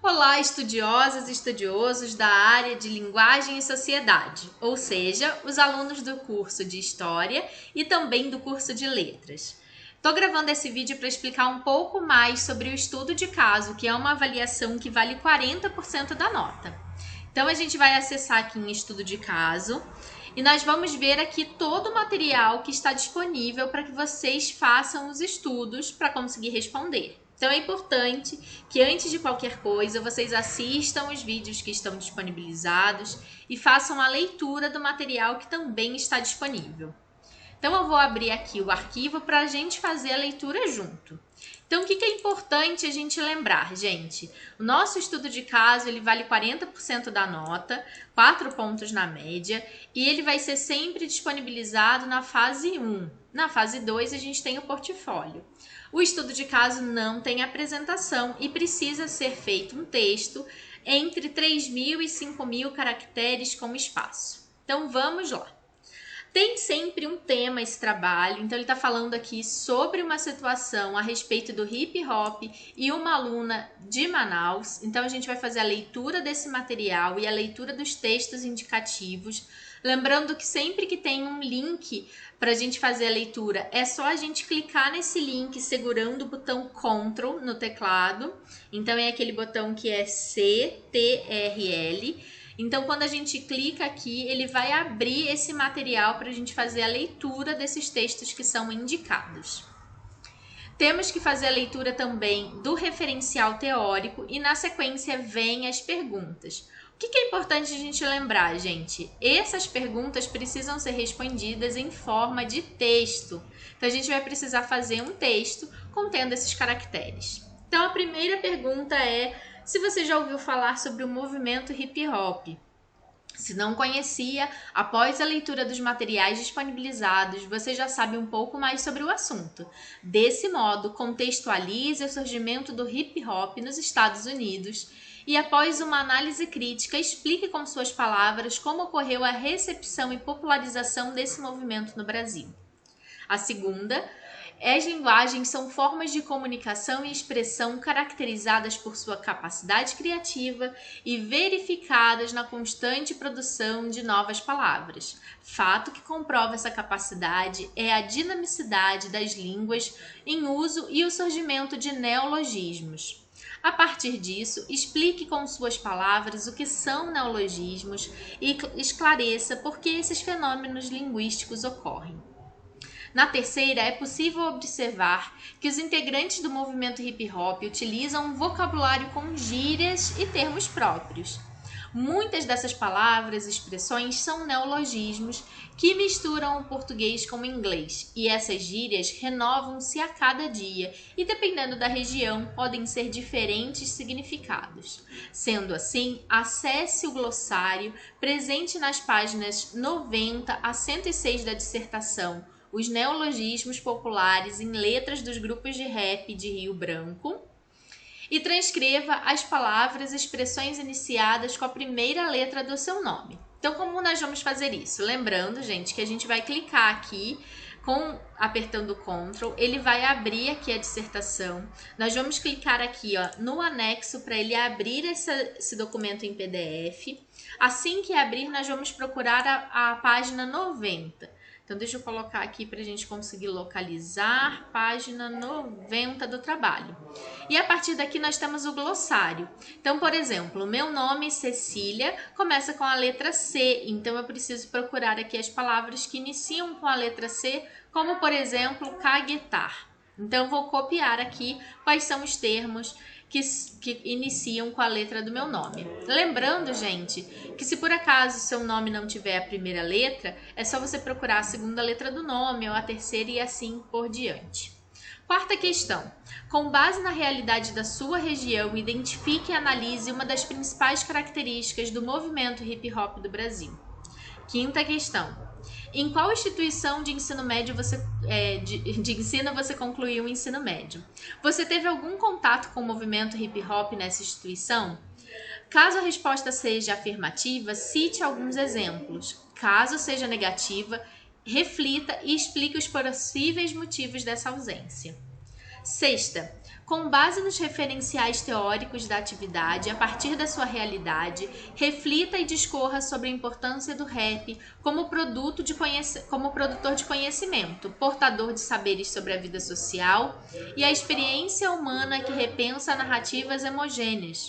Olá, estudiosas e estudiosos da área de Linguagem e Sociedade, ou seja, os alunos do curso de História e também do curso de Letras. Estou gravando esse vídeo para explicar um pouco mais sobre o estudo de caso, que é uma avaliação que vale 40% da nota. Então, a gente vai acessar aqui em Estudo de Caso e nós vamos ver aqui todo o material que está disponível para que vocês façam os estudos para conseguir responder. Então é importante que antes de qualquer coisa vocês assistam os vídeos que estão disponibilizados e façam a leitura do material que também está disponível. Então eu vou abrir aqui o arquivo para a gente fazer a leitura junto. Então o que é importante a gente lembrar, gente? O nosso estudo de caso ele vale 40% da nota, 4 pontos na média, e ele vai ser sempre disponibilizado na fase 1. Na fase 2 a gente tem o portfólio. O estudo de caso não tem apresentação e precisa ser feito um texto entre 3.000 e 5.000 caracteres com espaço. Então vamos lá. Tem sempre um tema esse trabalho, então ele está falando aqui sobre uma situação a respeito do hip hop e uma aluna de Manaus. Então a gente vai fazer a leitura desse material e a leitura dos textos indicativos. Lembrando que sempre que tem um link para a gente fazer a leitura, é só a gente clicar nesse link segurando o botão Ctrl no teclado. Então é aquele botão que é CTRL. Então, quando a gente clica aqui, ele vai abrir esse material para a gente fazer a leitura desses textos que são indicados. Temos que fazer a leitura também do referencial teórico e, na sequência, vem as perguntas. O que é importante a gente lembrar, gente? Essas perguntas precisam ser respondidas em forma de texto. Então, a gente vai precisar fazer um texto contendo esses caracteres. Então, a primeira pergunta é: se você já ouviu falar sobre o movimento hip hop? Se não conhecia, após a leitura dos materiais disponibilizados, você já sabe um pouco mais sobre o assunto. Desse modo, contextualize o surgimento do hip hop nos Estados Unidos e, após uma análise crítica, explique com suas palavras como ocorreu a recepção e popularização desse movimento no Brasil. A segunda: as linguagens são formas de comunicação e expressão caracterizadas por sua capacidade criativa e verificadas na constante produção de novas palavras. Fato que comprova essa capacidade é a dinamicidade das línguas em uso e o surgimento de neologismos. A partir disso, explique com suas palavras o que são neologismos e esclareça por que esses fenômenos linguísticos ocorrem. Na terceira, é possível observar que os integrantes do movimento hip hop utilizam um vocabulário com gírias e termos próprios. Muitas dessas palavras e expressões são neologismos que misturam o português com o inglês, e essas gírias renovam-se a cada dia e, dependendo da região, podem ser diferentes significados. Sendo assim, acesse o glossário presente nas páginas 90 a 106 da dissertação Os Neologismos Populares em Letras dos Grupos de Rap de Rio Branco, e transcreva as palavras e expressões iniciadas com a primeira letra do seu nome. Então, como nós vamos fazer isso? Lembrando, gente, que a gente vai clicar aqui, apertando Ctrl, ele vai abrir aqui a dissertação. Nós vamos clicar aqui no anexo para ele abrir esse documento em PDF. Assim que abrir, nós vamos procurar a página 90. Então, deixa eu colocar aqui para a gente conseguir localizar, página 90 do trabalho. E a partir daqui nós temos o glossário. Então, por exemplo, o meu nome, Cecília, começa com a letra C. Então, eu preciso procurar aqui as palavras que iniciam com a letra C, como, por exemplo, caguetar. Então, eu vou copiar aqui quais são os termos que iniciam com a letra do meu nome. Lembrando, gente, que se por acaso seu nome não tiver a primeira letra, é só você procurar a segunda letra do nome ou a terceira e assim por diante. Quarta questão. Com base na realidade da sua região, identifique e analise uma das principais características do movimento hip hop do Brasil. Quinta questão. Em qual instituição de ensino médio você concluiu o ensino médio? Você teve algum contato com o movimento hip hop nessa instituição? Caso a resposta seja afirmativa, cite alguns exemplos. Caso seja negativa, reflita e explique os possíveis motivos dessa ausência. Sexta, Com base nos referenciais teóricos da atividade, a partir da sua realidade, reflita e discorra sobre a importância do rap como produtor de conhecimento, portador de saberes sobre a vida social e a experiência humana que repensa narrativas homogênicas,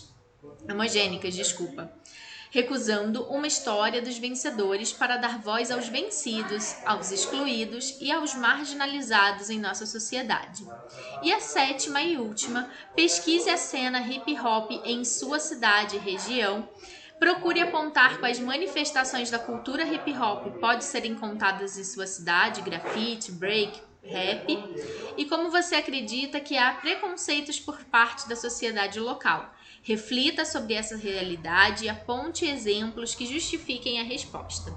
recusando uma história dos vencedores para dar voz aos vencidos, aos excluídos e aos marginalizados em nossa sociedade. E a sétima e última, pesquise a cena hip hop em sua cidade e região. Procure apontar quais manifestações da cultura hip hop podem ser encontradas em sua cidade, grafite, break, rap, e como você acredita que há preconceitos por parte da sociedade local. Reflita sobre essa realidade e aponte exemplos que justifiquem a resposta.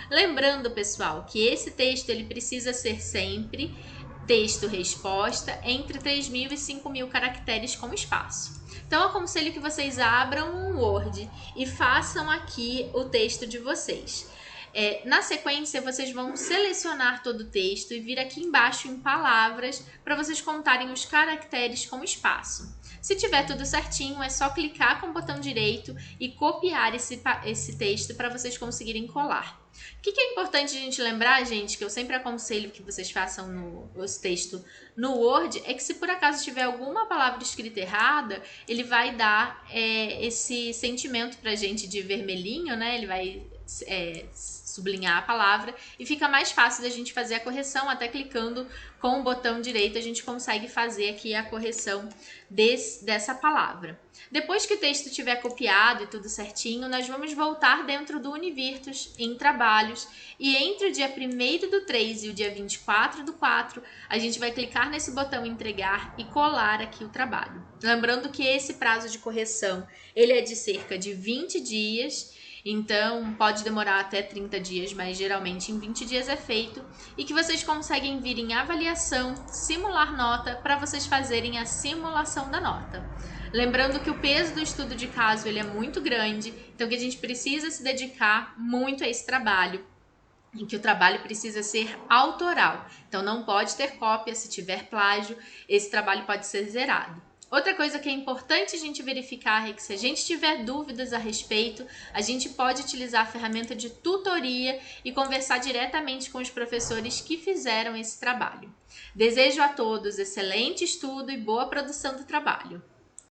Lembrando, pessoal, que esse texto ele precisa ser sempre texto-resposta entre 3.000 e 5.000 caracteres com espaço. Então, eu aconselho que vocês abram um Word e façam aqui o texto de vocês. Na sequência, vocês vão selecionar todo o texto e vir aqui embaixo em palavras para vocês contarem os caracteres com espaço. Se tiver tudo certinho, é só clicar com o botão direito e copiar esse texto para vocês conseguirem colar. O que é importante a gente lembrar, gente, que eu sempre aconselho que vocês façam os textos no Word, é que se por acaso tiver alguma palavra escrita errada, ele vai dar esse sentimento pra gente de vermelhinho, né? Ele vai sublinhar a palavra e fica mais fácil da gente fazer a correção, até clicando com o botão direito a gente consegue fazer aqui a correção dessa palavra. Depois que o texto estiver copiado e tudo certinho, nós vamos voltar dentro do Univirtus em trabalhos e entre o dia 1º/3 e o dia 24/4 a gente vai clicar nesse botão entregar e colar aqui o trabalho. Lembrando que esse prazo de correção ele é de cerca de 20 dias, então pode demorar até 30 dias, mas geralmente em 20 dias é feito, e que vocês conseguem vir em avaliação, simular nota para vocês fazerem a simulação da nota. Lembrando que o peso do estudo de caso ele é muito grande, então que a gente precisa se dedicar muito a esse trabalho, em que o trabalho precisa ser autoral, então não pode ter cópia. Se tiver plágio, esse trabalho pode ser zerado. Outra coisa que é importante a gente verificar é que se a gente tiver dúvidas a respeito, a gente pode utilizar a ferramenta de tutoria e conversar diretamente com os professores que fizeram esse trabalho. Desejo a todos excelente estudo e boa produção do trabalho.